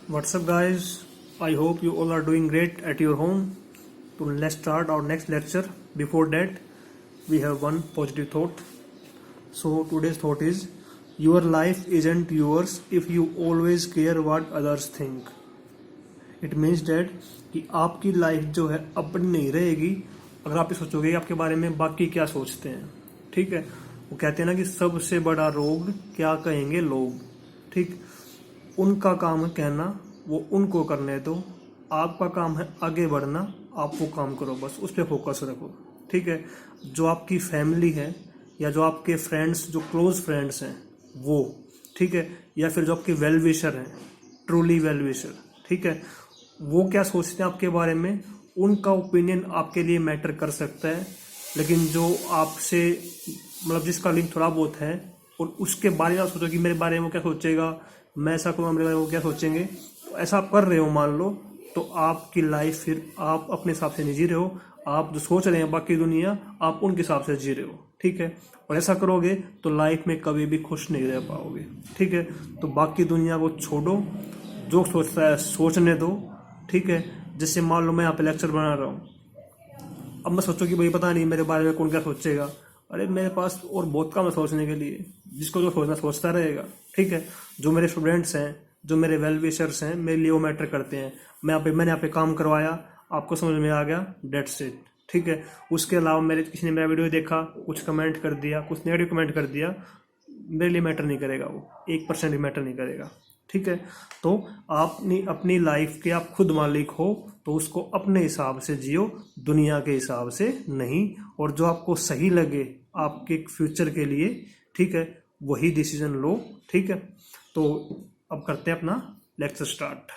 What's up, guys? I hope you all are doing great at your home. So let's start our next lecture. Before that, we have one positive thought. So today's thought is, your life isn't yours if you always care what others think. It means that कि आपकी life जो है अपनी नहीं रहेगी अगर आप ये सोचोगे आपके बारे में बाकी क्या सोचते हैं। ठीक है, वो कहते हैं ना कि सबसे बड़ा रोग क्या कहेंगे लोग। ठीक, उनका काम है कहना, वो उनको करने दो। आपका काम है आगे बढ़ना, आप वो काम करो, बस उस पर फोकस रखो। ठीक है, जो आपकी फैमिली है या जो आपके फ्रेंड्स, जो क्लोज फ्रेंड्स हैं वो, ठीक है, या फिर जो आपके वेल विशर हैं, ट्रूली वेल विशर, ठीक है, वो क्या सोचते हैं आपके बारे में, उनका ओपिनियन आपके लिए मैटर कर सकता है। लेकिन जो आपसे मतलब जिसका लिंक थोड़ा बहुत है और उसके बारे में आप सोचो कि मेरे बारे में वो क्या सोचेगा, मैं ऐसा करूँगा मेरे बारे में वो क्या सोचेंगे, तो ऐसा आप कर रहे हो मान लो, तो आपकी लाइफ फिर आप अपने हिसाब से नहीं जी रहे हो। आप जो सोच रहे हैं बाकी दुनिया, आप उनके हिसाब से जी रहे हो। ठीक है, और ऐसा करोगे तो लाइफ में कभी भी खुश नहीं रह पाओगे। ठीक है, तो बाकी दुनिया को छोड़ो, जो सोचता है सोचने दो। ठीक है, जैसे मान लो मैं यहाँ पे लेक्चर बना रहा हूँ, अब मैं सोचूं कि भाई पता नहीं मेरे बारे में कौन क्या सोचेगा। अरे मेरे पास और बहुत काम है सोचने के लिए, जिसको जो सोचना सोचता रहेगा। ठीक है, जो मेरे स्टूडेंट्स हैं, जो मेरे वेल विशर्स हैं, मेरे लिए वो मैटर करते हैं। मैंने यहाँ पे काम करवाया, आपको समझ में आ गया, डेट्स इट। ठीक है, उसके अलावा मेरे किसी ने मेरा वीडियो देखा, कुछ कमेंट कर दिया, कुछ नेगेटिव कमेंट कर दिया, मेरे लिए मैटर नहीं करेगा, वो 1% भी मैटर नहीं करेगा। ठीक है, तो आप अपनी लाइफ के आप खुद मालिक हो, तो उसको अपने हिसाब से जियो, दुनिया के हिसाब से नहीं। और जो आपको सही लगे आपके फ्यूचर के लिए, ठीक है, वही डिसीजन लो। ठीक है, तो अब करते हैं अपना लेक्चर स्टार्ट।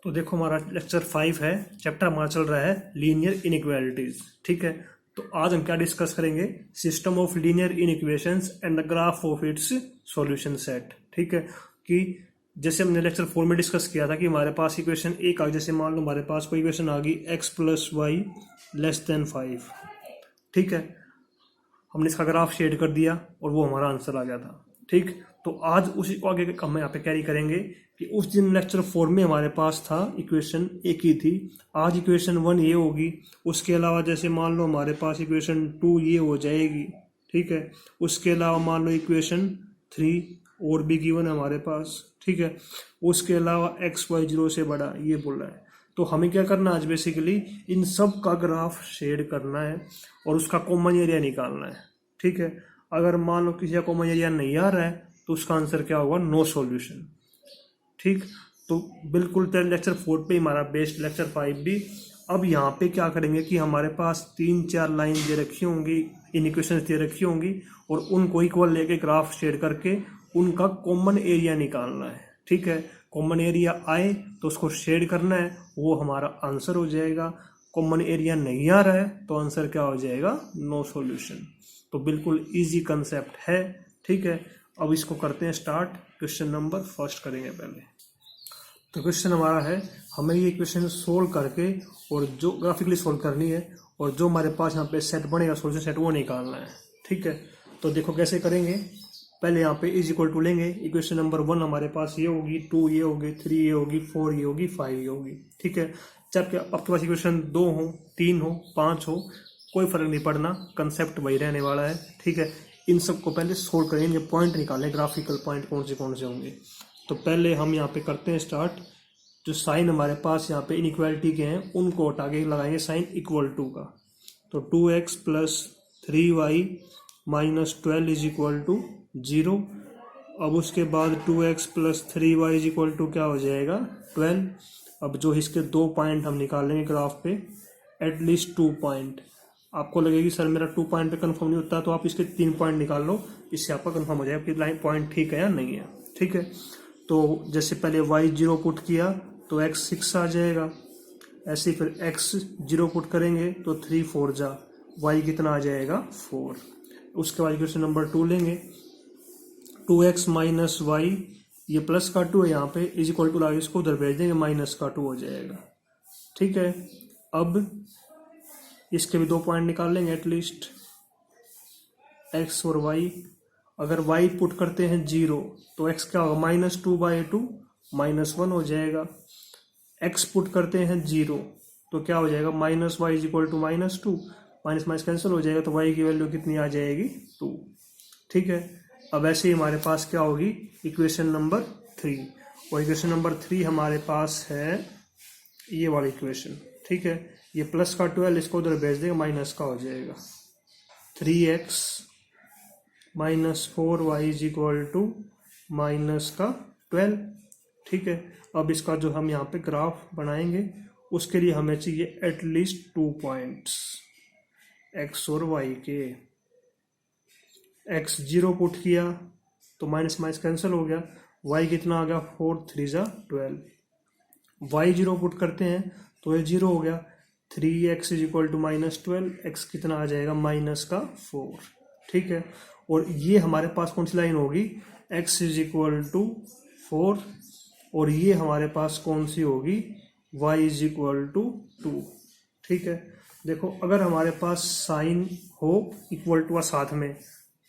तो देखो हमारा लेक्चर 5 है, चैप्टर हमारा चल रहा है लीनियर इनइक्वालिटीज। ठीक है, तो आज हम क्या डिस्कस करेंगे, system of linear inequations and the graph of its solution set. ठीक है, कि जैसे हमने लेक्चर 4 में डिस्कस किया था कि हमारे पास इक्वेशन एक आ गई, जैसे मान लो हमारे पास कोई इक्वेशन आ गई x + y < 5। ठीक है, हमने इसका ग्राफ शेड कर दिया और वो हमारा आंसर आ गया था। ठीक, तो आज उसी को आगे हम यहाँ पे कैरी करेंगे कि उस दिन लेक्चर 4 में हमारे पास था इक्वेशन एक ही थी, आज इक्वेशन 1 ये होगी। उसके अलावा जैसे मान लो हमारे पास इक्वेशन 2 ये हो जाएगी। ठीक है, उसके अलावा मान लो इक्वेशन 3 और भी गिवन है हमारे पास। ठीक है, उसके अलावा x y 0 से बड़ा ये बोल रहा है। तो हमें क्या करना है आज, बेसिकली इन सब का ग्राफ शेड करना है और उसका कॉमन एरिया निकालना है। ठीक है, अगर मान लो किसी का कॉमन एरिया नहीं आ रहा है तो उसका आंसर क्या होगा, नो सॉल्यूशन। ठीक, तो बिल्कुल लेक्चर 4 पे हमारा बेस्ट लेक्चर 5 भी। अब यहाँ पे क्या करेंगे कि हमारे पास 3-4 लाइन दे रखी होंगी, इनइक्वेशंस दे रखी होंगी, और उनको इक्वल लेके ग्राफ शेड करके उनका कॉमन एरिया निकालना है। ठीक है, कॉमन एरिया आए तो उसको शेड करना है, वो हमारा आंसर हो जाएगा। कॉमन एरिया नहीं आ रहा है तो आंसर क्या हो जाएगा, नो सॉल्यूशन। तो बिल्कुल इजी कंसेप्ट है। ठीक है, अब इसको करते हैं स्टार्ट। क्वेश्चन नंबर फर्स्ट करेंगे पहले। तो क्वेश्चन हमारा है, हमें ये क्वेश्चन सोल्व करके और जो ग्राफिकली सोल्व करनी है और जो हमारे पास यहाँ पे सेट बनेगा सॉल्यूशन सेट, वो निकालना है। ठीक है, तो देखो कैसे करेंगे। पहले यहाँ पे = लेंगे, इक्वेशन नंबर 1 हमारे पास ये होगी, 2 ये होगी, 3 ये होगी, 4 ये होगी, 5 ये होगी। ठीक है, चाहे आपके पास इक्वेशन 2 हो, 3 हो, 5 हो, कोई फर्क नहीं पड़ना, कंसेप्ट वही रहने वाला है। ठीक है, इन सबको पहले सोल्व करेंगे, पॉइंट निकालें, ग्राफिकल पॉइंट कौन से होंगे। तो पहले हम यहाँ पे करते हैं स्टार्ट। जो साइन हमारे पास यहाँ पे इनइक्वालिटी के हैं उनको हटा के लगाएंगे साइन =2 का। तो 2x + 3y - 12 = 0। अब उसके बाद 2x + 3y = क्या हो जाएगा, 12। अब जो इसके 2 पॉइंट हम निकालेंगे ग्राफ पे, एटलीस्ट 2 पॉइंट। आपको लगेगी सर मेरा 2 पॉइंट पे कंफर्म नहीं होता, तो आप इसके 3 पॉइंट निकाल लो, इससे आपका कंफर्म हो जाएगा कि लाइन पॉइंट ठीक है या नहीं है। ठीक है, तो जैसे पहले y 0 पुट किया तो x 6 आ जाएगा, ऐसे फिर x 0 पुट करेंगे तो 3 4 जा, y कितना आ जाएगा, 4। उसके बाद क्वेश्चन नंबर 2 लेंगे, 2x - y, ये प्लस का 2 है यहाँ पे, = आगे इसको उधर भेज देंगे, -2 हो जाएगा। ठीक है, अब इसके भी 2 पॉइंट निकाल लेंगे एटलीस्ट, x और y। अगर y पुट करते हैं 0 तो x क्या होगा, -2/2 -1 हो जाएगा। x पुट करते हैं 0 तो क्या हो जाएगा, -y is equal to -2, minus minus cancel हो जाएगा तो y की वैल्यू कितनी आ जाएगी, 2। ठीक है, अब ऐसे ही हमारे पास क्या होगी, इक्वेशन नंबर 3। और इक्वेशन नंबर 3 हमारे पास है ये वाली इक्वेशन। ठीक है, ये प्लस का 12 इसको उधर भेज देगा, माइनस का हो जाएगा 3x minus 4y is equal to minus का 12। ठीक है, अब इसका जो हम यहाँ पे ग्राफ बनाएंगे उसके लिए हमें चाहिए एटलीस्ट 2 पॉइंट्स x और y के। x 0 पुट किया तो माइनस माइनस कैंसिल हो गया, y कितना आ गया, 4 3 जा 12। y 0 पुट करते हैं तो ये 0 हो गया, 3x is equal to -12, x कितना आ जाएगा, माइनस का 4। ठीक है, और ये हमारे पास कौन सी लाइन होगी, x इज इक्वल टू 4, और ये हमारे पास कौन सी होगी, y इज इक्वल टू 2। ठीक है, देखो अगर हमारे पास साइन हो इक्वल टू साथ में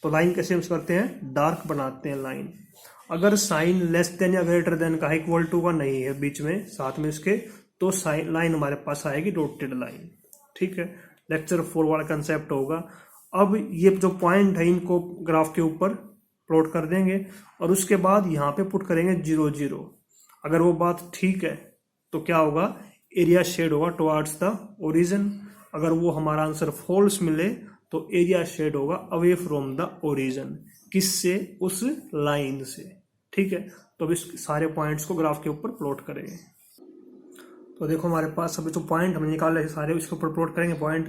तो लाइन कैसे यूज करते हैं, डार्क बनाते हैं लाइन। अगर साइन लेस देन या ग्रेटर देन का इक्वल टू का नहीं है बीच में साथ में इसके, तो साइन लाइन हमारे पास आएगी डॉटेड लाइन। ठीक है, लेक्चर 4 वाला कंसेप्ट होगा। अब ये जो पॉइंट है इनको ग्राफ के ऊपर प्लॉट कर देंगे और उसके बाद यहाँ पे पुट करेंगे 0 0। अगर वो बात ठीक है तो क्या होगा, एरिया शेड होगा टुवर्ड्स द ओरिजिन। अगर वो हमारा आंसर फॉल्स मिले तो एरिया शेड होगा अवे फ्रॉम द ओरिजिन। किससे, उस लाइन से। ठीक है, तो अब इस सारे पॉइंट्स को ग्राफ के ऊपर प्लॉट करेंगे। तो देखो हमारे पास अभी जो पॉइंट हमने निकाले सारे उसके ऊपर प्लॉट करेंगे पॉइंट।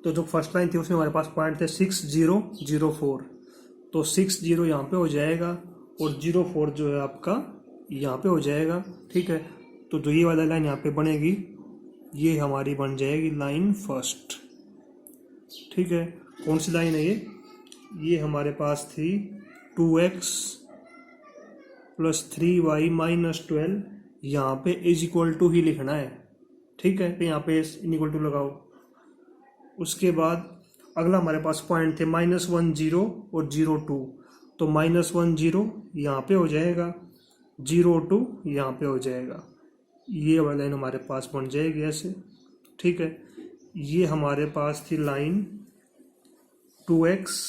तो जो फर्स्ट लाइन थी उसमें हमारे पास पॉइंट थे 6 0 0 4, तो 6 0 यहाँ पे हो जाएगा और 0 4 जो है आपका यहाँ पे हो जाएगा। ठीक है, तो जो ये वाला लाइन यहाँ पे बनेगी ये हमारी बन जाएगी लाइन फर्स्ट। ठीक है, कौन सी लाइन है ये हमारे पास थी 2x प्लस 3y माइनस 12, यहाँ पे इज इक्वल टू ही लिखना है। ठीक है, तो यहाँ पे इन इक्वल टू लगाओ। उसके बाद अगला हमारे पास पॉइंट थे -1 0 और 0 2, तो -1 0 यहाँ पे हो जाएगा, 0 2 यहाँ पे हो जाएगा। ये वाला लाइन हमारे पास बन जाएगी ऐसे। ठीक है, ये हमारे पास थी line 2x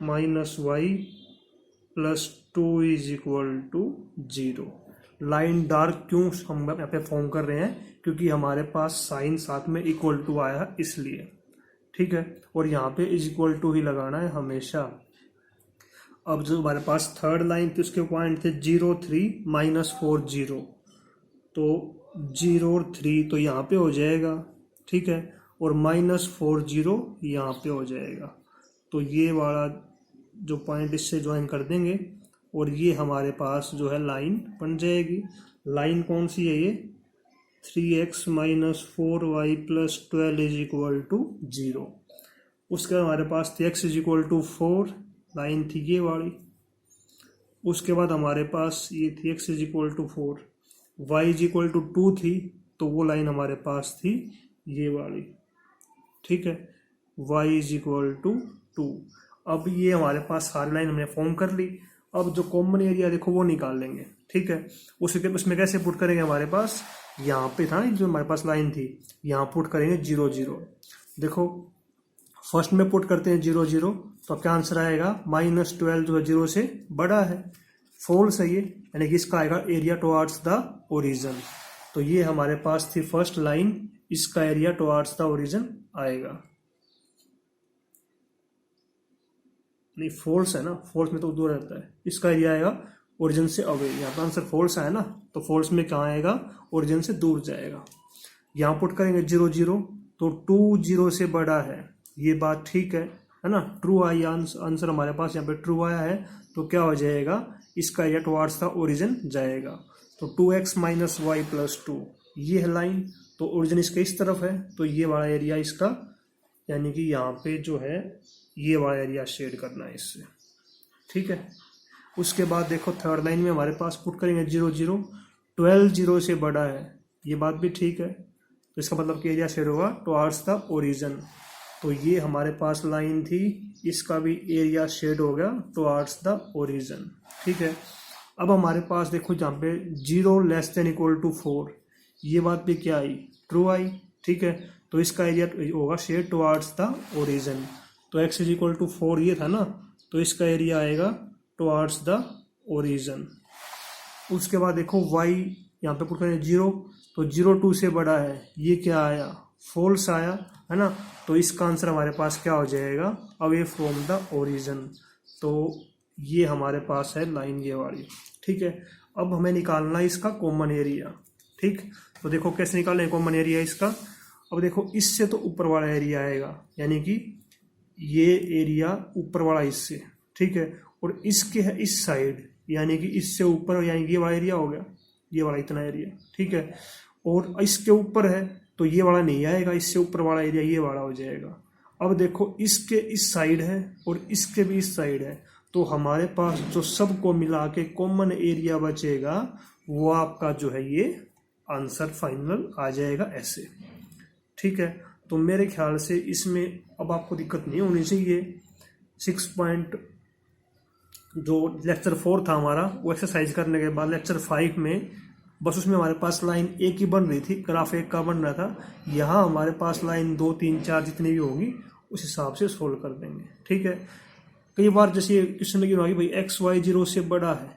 minus y plus 2 is equal to 0। Line dark क्यों हम यहाँ पे फॉर्म कर रहे हैं, क्योंकि हमारे पास साइन साथ में इक्वल टू आया है इसलिए। ठीक है, और यहाँ पे इज इक्वल टू ही लगाना है हमेशा। अब जो हमारे पास थर्ड लाइन थी उसके पॉइंट थे 0 3 -4 0, तो 0 और 3 तो यहाँ पे हो जाएगा। ठीक है, और -4 0 यहाँ पे हो जाएगा। तो ये वाला जो पॉइंट इससे ज्वाइन कर देंगे और ये हमारे पास जो है लाइन बन जाएगी। लाइन कौन सी है ये, 3x minus 4y plus 12 is equal to 0। उसके बाद हमारे पास थी x is equal to 4, line थी ये वाली। उसके बाद हमारे पास ये थी x is equal to 4, y is equal to 2 थी, तो वो लाइन हमारे पास थी ये वाली। ठीक है, y इज इक्वल टू 2। अब ये हमारे पास सारी लाइन हमने फॉर्म कर ली। अब जो कॉमन एरिया देखो वो निकाल लेंगे। ठीक है, उसमें कैसे पुट करेंगे, हमारे पास यहाँ पे था जो हमारे पास लाइन थी, यहाँ पुट करेंगे 0 0। देखो फर्स्ट में पुट करते हैं 0 0, तो क्या आंसर आएगा, -12 जो है 0 से बड़ा है, फॉल्स है ये, यानी कि इसका आएगा एरिया टुवर्ड्स द ओरिजिन। तो ये हमारे पास थी फर्स्ट लाइन, इसका एरिया टुवर्ड्स द ओरिजिन आएगा। नहीं, फॉल्स है ना, फॉल्स में तो दूर रहता है, इसका एरिया आएगा ओरिजिन से अवे। यहाँ पर आंसर फॉल्स आया ना, तो फॉल्स में कहाँ आएगा, ओरिजिन से दूर जाएगा। यहाँ पुट करेंगे 0 0, तो 2 0 से बड़ा है, ये बात ठीक है ना, ट्रू आई आंसर हमारे पास यहाँ पे ट्रू आया है। तो क्या हो जाएगा, इसका एरिया टुवर्ड्स द ओरिजिन जाएगा। तो 2x माइनस वाई प्लस 2 ये है लाइन, तो ओरिजिन इसके इस तरफ है, तो ये वाला एरिया इसका, यानी कि यहाँ पे जो है ये वाला एरिया शेड करना है इससे। ठीक है, उसके बाद देखो थर्ड लाइन में हमारे पास पुट करेंगे 0 0, 12 0 से बड़ा है, ये बात भी ठीक है, तो इसका मतलब कि एरिया शेड होगा टुवर्ड्स द ओरिजिन। तो ये हमारे पास लाइन थी, इसका भी एरिया शेड हो गया टुवर्ड्स द ओरिजिन। ठीक है, अब हमारे पास देखो जहाँ पे 0 < 4, ये बात भी क्या आई, ट्रू आई। ठीक है, तो इसका एरिया होगा शेड टुवर्ड्स द ओरिजिन। तो x = 4 ये था ना, तो इसका एरिया आएगा टुवर्ड्स द ओरिजिन। उसके बाद देखो y यहाँ पे पुट करें 0, तो 0 2 से बड़ा है, ये क्या आया, फॉल्स आया, है ना। तो इसका आंसर हमारे पास क्या हो जाएगा, अवे फ्रॉम द ओरिजिन। तो ये हमारे पास है लाइन ये वाली। ठीक है, अब हमें निकालना है इसका कॉमन एरिया। ठीक, तो देखो कैसे निकालें कॉमन एरिया इसका। अब देखो इससे तो ऊपर वाला एरिया आएगा, यानी कि ये एरिया ऊपर वाला इससे, ठीक है, और इसके है इस साइड, यानी कि इससे ऊपर, यानी कि ये वाला एरिया हो गया, ये वाला इतना एरिया। ठीक है, और इसके ऊपर है तो ये वाला नहीं आएगा, इससे ऊपर वाला एरिया ये वाला हो जाएगा। अब देखो इसके इस साइड है और इसके भी इस साइड है, तो हमारे पास जो सबको मिला के कॉमन एरिया बचेगा वो आपका जो है ये आंसर फाइनल आ जाएगा ऐसे। ठीक है, तो मेरे ख्याल से इसमें अब आपको दिक्कत नहीं होनी चाहिए। 6 पॉइंट जो लेक्चर 4 था हमारा, वो एक्सरसाइज करने के बाद लेक्चर 5 में बस उसमें हमारे पास लाइन एक ही बन रही थी, ग्राफ एक का बन रहा था। यहाँ हमारे पास लाइन 2 3 4 जितनी भी होगी उस हिसाब से सोल्व कर देंगे। ठीक है, कई बार जैसे क्वेश्चन में क्यों आ गई भाई x y 0 से बड़ा है,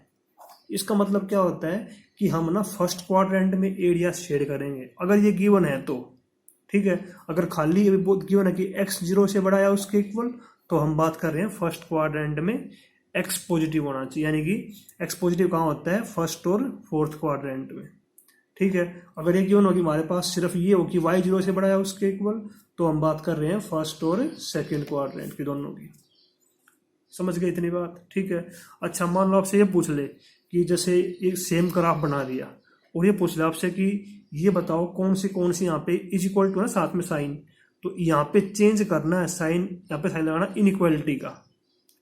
इसका मतलब क्या होता है कि हम ना फर्स्ट क्वाड्रेंट में एरिया शेड करेंगे अगर ये गिवन है तो। ठीक है, अगर खाली गिवन है कि x 0 से बड़ा है उसके इक्वल, तो हम बात कर रहे हैं फर्स्ट क्वाड्रेंट में x पॉजिटिव होना चाहिए, यानी कि x पॉजिटिव कहाँ होता है, फर्स्ट और फोर्थ क्वाड्रेंट में। ठीक है, अगर ये गिवन होगी हमारे पास सिर्फ ये हो कि y 0 से बड़ा है उसके इक्वल, तो हम बात कर रहे हैं फर्स्ट और सेकेंड क्वाड्रेंट की, दोनों की। समझ गए इतनी बात। ठीक है, अच्छा मान लो आपसे ये पूछ ले कि जैसे एक सेम ग्राफ बना दिया और ये पूछ ले आपसे कि ये बताओ कौन सी यहाँ पे इज इक्वल टू है साथ में साइन, तो यहाँ पे चेंज करना है साइन, यहाँ पे साइन लगाना इनइक्वालिटी का।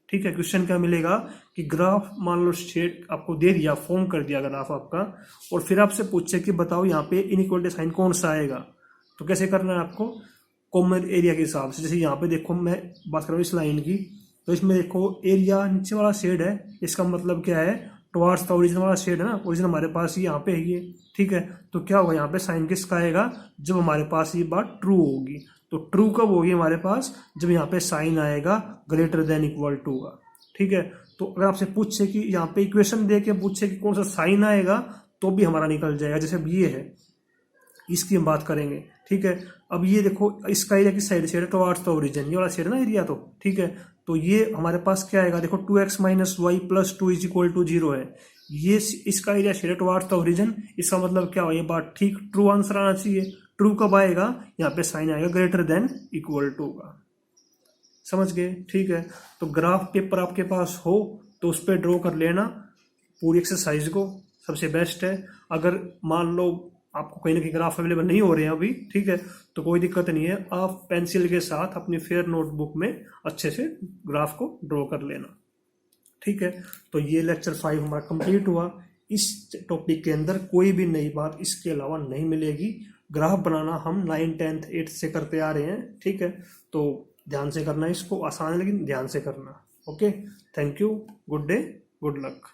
ठीक है, क्वेश्चन क्या मिलेगा कि ग्राफ मान लो शेड आपको दे दिया, फॉर्म कर दिया ग्राफ आपका, और फिर आपसे पूछे कि बताओ यहाँ पे इनइक्वालिटी साइन कौन सा आएगा, तो कैसे करना है आपको, कॉमन एरिया के हिसाब से। जैसे यहाँ पे देखो मैं बात कर रहा हूँ इस लाइन की, तो इसमें देखो एरिया नीचे वाला शेड है, इसका मतलब क्या है, टुवर्ड्स द ओरिजिन वाला शेड है ना, ओरिजिन हमारे पास यहाँ पे है ये। ठीक है, तो क्या होगा यहाँ पे साइन किसका आएगा, जब हमारे पास ये बात ट्रू होगी। तो ट्रू कब होगी हमारे पास, जब यहाँ पे साइन आएगा ग्रेटर देन इक्वल टू का। ठीक है, तो अगर आपसे पूछे कि यहाँ पे इक्वेशन दे के पूछे कि कौन सा साइन आएगा, तो भी हमारा निकल जाएगा। जैसे अब ये है, इसकी हम बात करेंगे। ठीक है, अब ये देखो इसका एरिया किस साइड से है, टुवर्ड्स द ओरिजिन, ये वाला शेड है ना एरिया, तो ठीक है, तो ये हमारे पास क्या आएगा, देखो 2x - y + 2 = 0 है, ये इसका एरिया शेड है टुवर्ड्स द ओरिजिन। इसका मतलब क्या हो, ये बात ठीक ट्रू आंसर आना चाहिए। ट्रू कब आएगा, यहाँ पे साइन आएगा ग्रेटर देन इक्वल टू का। समझ गए। ठीक है, तो ग्राफ पेपर आपके पास हो तो उस पर ड्रॉ कर लेना पूरी एक्सरसाइज को, सबसे बेस्ट है। अगर मान लो आपको कहीं ना कहीं ग्राफ अवेलेबल नहीं हो रहे हैं अभी, ठीक है, तो कोई दिक्कत नहीं है, आप पेंसिल के साथ अपनी फेयर नोटबुक में अच्छे से ग्राफ को ड्रॉ कर लेना। ठीक है, तो ये लेक्चर 5 हमारा कंप्लीट हुआ। इस टॉपिक के अंदर कोई भी नई बात इसके अलावा नहीं मिलेगी। ग्राफ बनाना हम 9th 10th 8th से करते आ रहे हैं। ठीक है, तो ध्यान से करना, इसको आसान है लेकिन ध्यान से करना। Okay, thank you, good day, good luck.